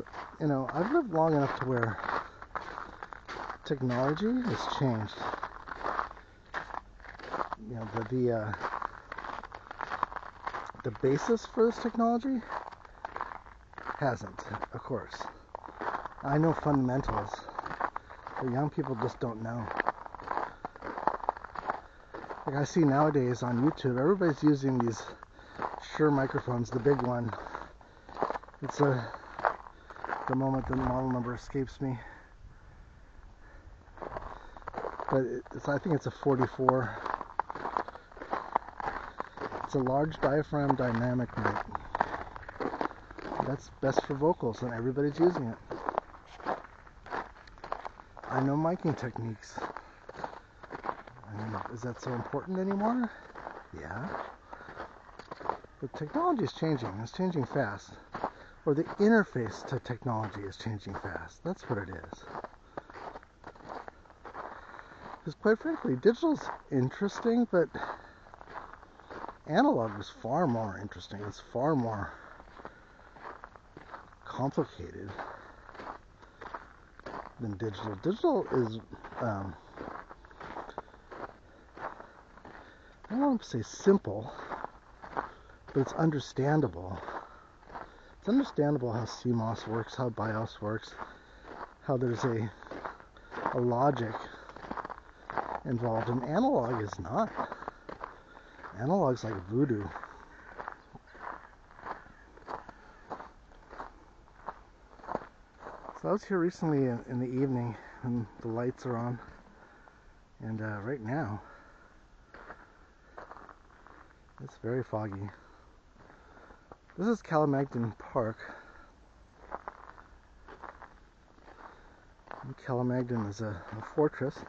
So, you know, I've lived long enough to where technology has changed. You know, the basis for this technology hasn't, of course. I know fundamentals, but young people just don't know. Like I see nowadays on YouTube, everybody's using these Shure microphones, the big one. It's the moment the model number escapes me. But I think it's a 44. It's a large diaphragm dynamic mic. That's best for vocals, and everybody's using it. I know miking techniques. I mean, is that so important anymore? Yeah. But technology is changing. It's changing fast. Or the interface to technology is changing fast. That's what it is. Because quite frankly, digital's interesting, but analog is far more interesting. It's far more complicated than digital. Digital is, I don't want to say simple, but it's understandable. It's understandable how CMOS works, how BIOS works, how there's a logic involved, and analog is not. Analog's like voodoo. So I was here recently in the evening when the lights are on, and right now it's very foggy. This is Calamagdan Park. And Calamagdan is a fortress.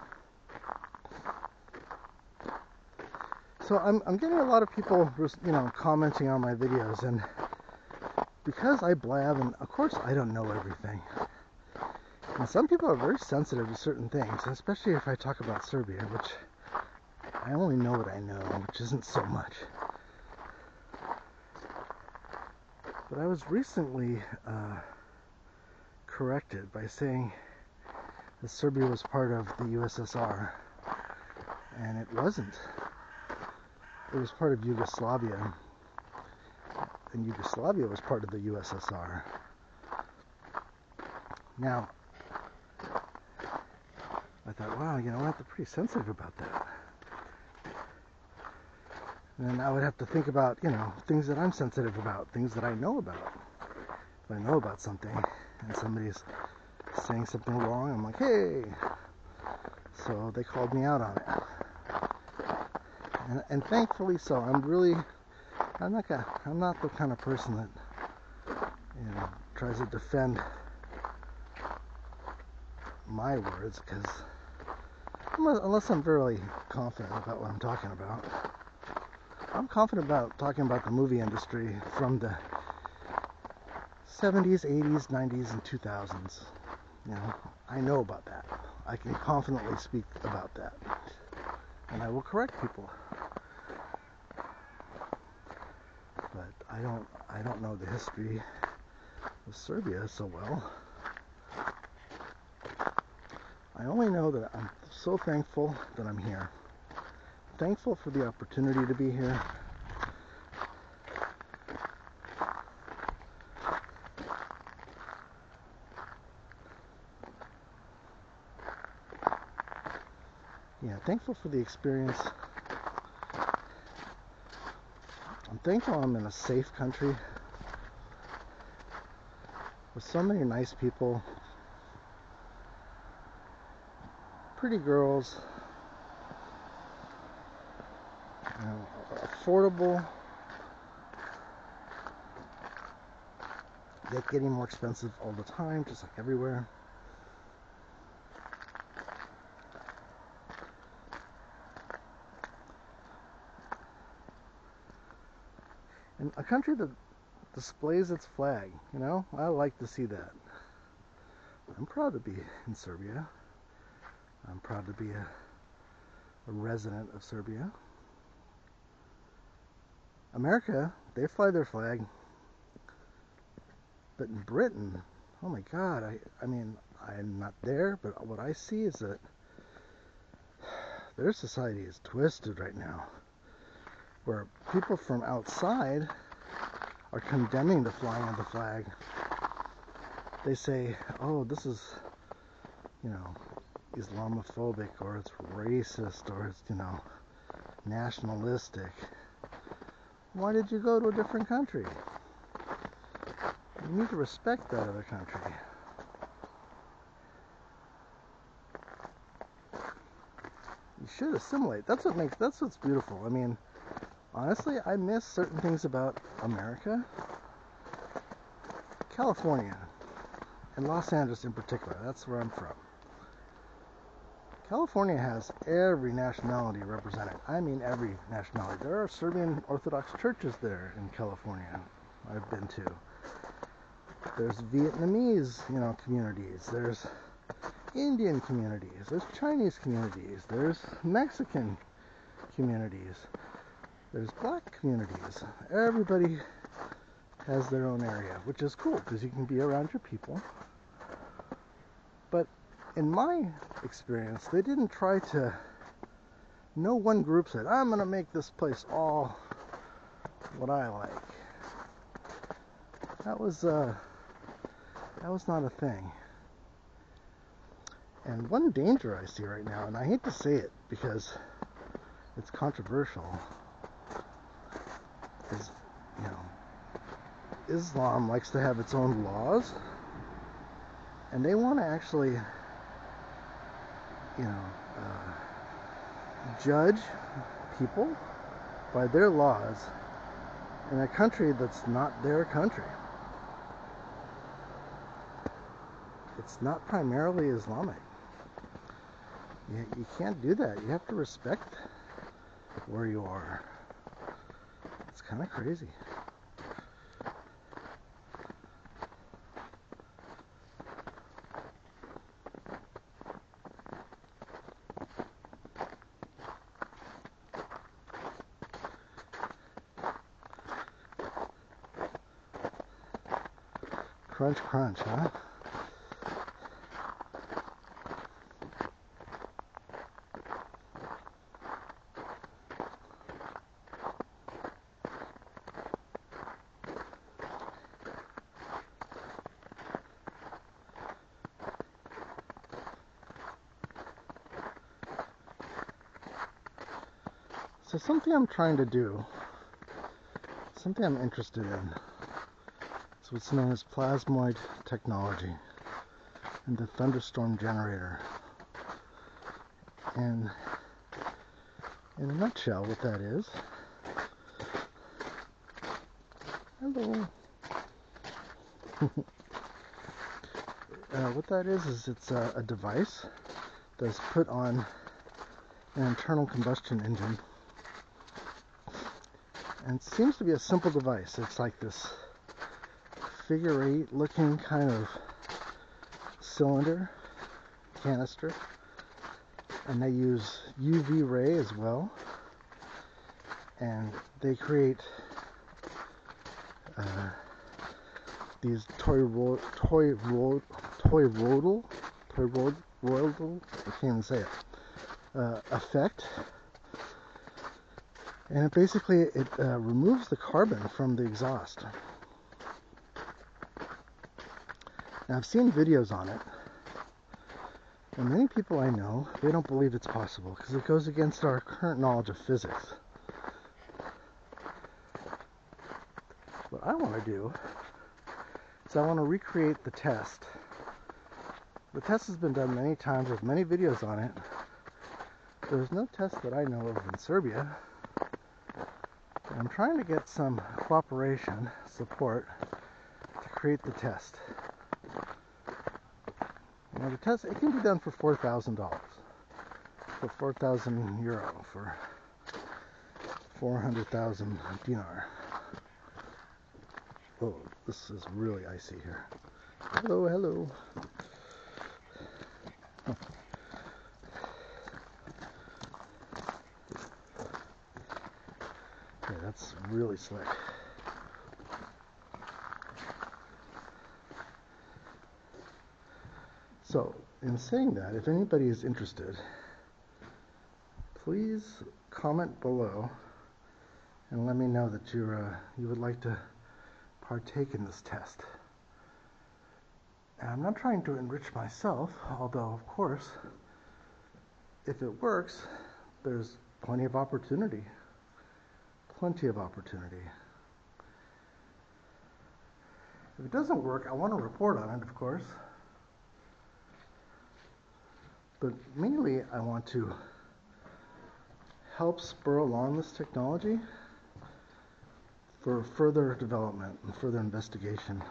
So I'm getting a lot of people, you know, commenting on my videos, and because I blab, and of course I don't know everything. And some people are very sensitive to certain things, especially if I talk about Serbia, which I only know what I know, which isn't so much. But I was recently corrected by saying that Serbia was part of the USSR, and it wasn't. It was part of Yugoslavia, and Yugoslavia was part of the USSR. Now, I thought, wow, you know what, they're pretty sensitive about that. And then I would have to think about, you know, things that I'm sensitive about, things that I know about. If I know about something, and somebody's saying something wrong, I'm like, hey! So they called me out on it. And thankfully so. I'm not the kind of person that, you know, tries to defend my words, because unless I'm really confident about what I'm talking about. I'm confident about talking about the movie industry from the 70s, 80s, 90s, and 2000s. You know, I know about that. I can confidently speak about that. And I will correct people. But I don't know the history of Serbia so well. I only know that I'm so thankful that I'm here. Thankful for the opportunity to be here. Yeah, thankful for the experience. I'm thankful I'm in a safe country with so many nice people, pretty girls, you know, affordable, yet getting more expensive all the time, just like everywhere. And a country that displays its flag, you know, I like to see that. I'm proud to be in Serbia. I'm proud to be a resident of Serbia. America, they fly their flag. But in Britain, oh my God, I mean, I'm not there, but what I see is that their society is twisted right now, where people from outside are condemning the flying of the flag. They say, oh, this is, Islamophobic, or it's racist, or it's, nationalistic. Why did you go to a different country? You need to respect that other country. You should assimilate. That's what's beautiful. I mean, honestly, I miss certain things about America. California, and Los Angeles in particular, that's where I'm from. California has every nationality represented. I mean every nationality. There are Serbian Orthodox churches there in California I've been to. There's Vietnamese, communities. There's Indian communities. There's Chinese communities. There's Mexican communities. There's black communities. Everybody has their own area, which is cool because you can be around your people. But in my experience, they didn't try to. No one group said, I'm going to make this place all what I like. That was not a thing. And one danger I see right now, and I hate to say it because it's controversial, is, Islam likes to have its own laws, and they want to actually, judge people by their laws in a country that's not their country. It's not primarily Islamic. You can't do that. You have to respect where you are. It's kind of crazy. Crunch, crunch, huh? So something I'm trying to do, something I'm interested in, is what's known as plasmoid technology and the thunderstorm generator. And in a nutshell, what that is, hello. What that is it's a device that's put on an internal combustion engine. And it seems to be a simple device. It's like this figure 8 looking kind of cylinder, canister, and they use UV ray as well, and they create these toroidal, I can't even say it, effect. And it basically removes the carbon from the exhaust. Now I've seen videos on it, and many people I know, they don't believe it's possible because it goes against our current knowledge of physics. What I want to do is I want to recreate the test. The test has been done many times with many videos on it. There's no test that I know of in Serbia. I'm trying to get some cooperation, support, to create the test. Now the test, it can be done for $4,000. For 4,000 euro, for 400,000 dinar. Oh, this is really icy here. Hello, hello. Okay, that's really slick. So, in saying that, if anybody is interested, please comment below and let me know that you would like to partake in this test. And I'm not trying to enrich myself, although, of course, if it works, there's plenty of opportunity. Plenty of opportunity. If it doesn't work, I want to report on it, of course. But mainly, I want to help spur along this technology for further development and further investigation.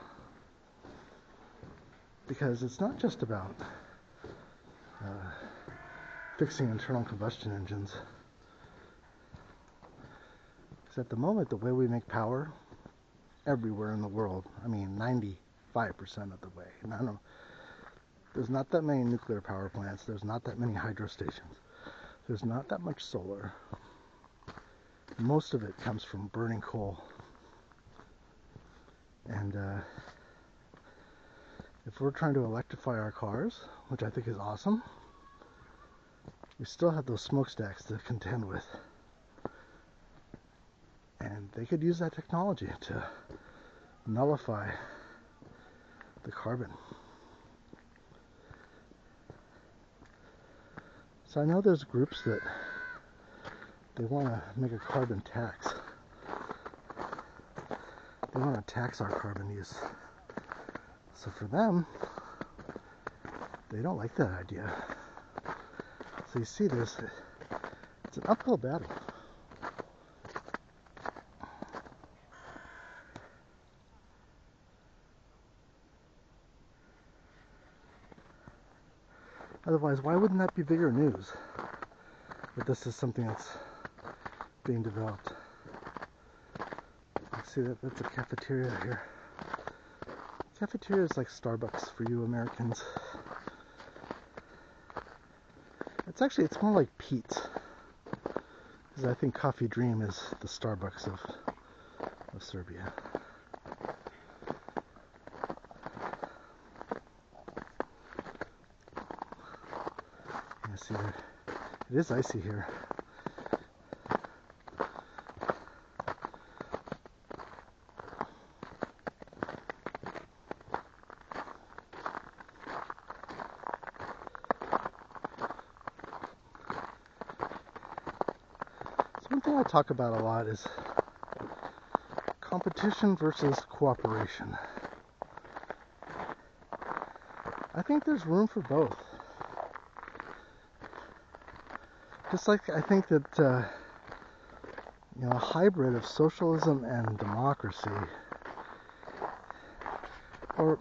Because it's not just about fixing internal combustion engines. Because at the moment, the way we make power everywhere in the world, I mean 95% of the way. And there's not that many nuclear power plants, there's not that many hydro stations, there's not that much solar. Most of it comes from burning coal. And if we're trying to electrify our cars, which I think is awesome, we still have those smokestacks to contend with. And they could use that technology to nullify the carbon. So I know there's groups that they want to make a carbon tax. They want to tax our carbon use. So for them, they don't like that idea. So you see this, it's an uphill battle. Otherwise, why wouldn't that be bigger news? That this is something that's being developed. See, that's a cafeteria here. Cafeteria is like Starbucks for you Americans. It's more like Pete's. Because I think Coffee Dream is the Starbucks of Serbia. Yeah, see there. It is icy here. One thing I talk about a lot is competition versus cooperation. I think there's room for both. Just like I think that a hybrid of socialism and democracy, or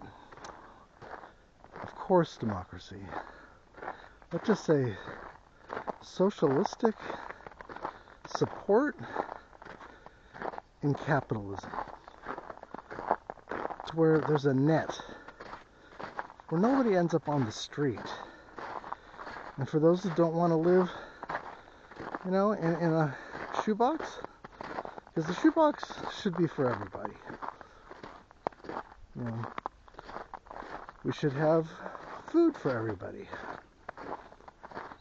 of course democracy, let's just say socialistic support in capitalism, to where there's a net where nobody ends up on the street. And for those that don't want to live, in a shoebox, because the shoebox should be for everybody. We should have food for everybody.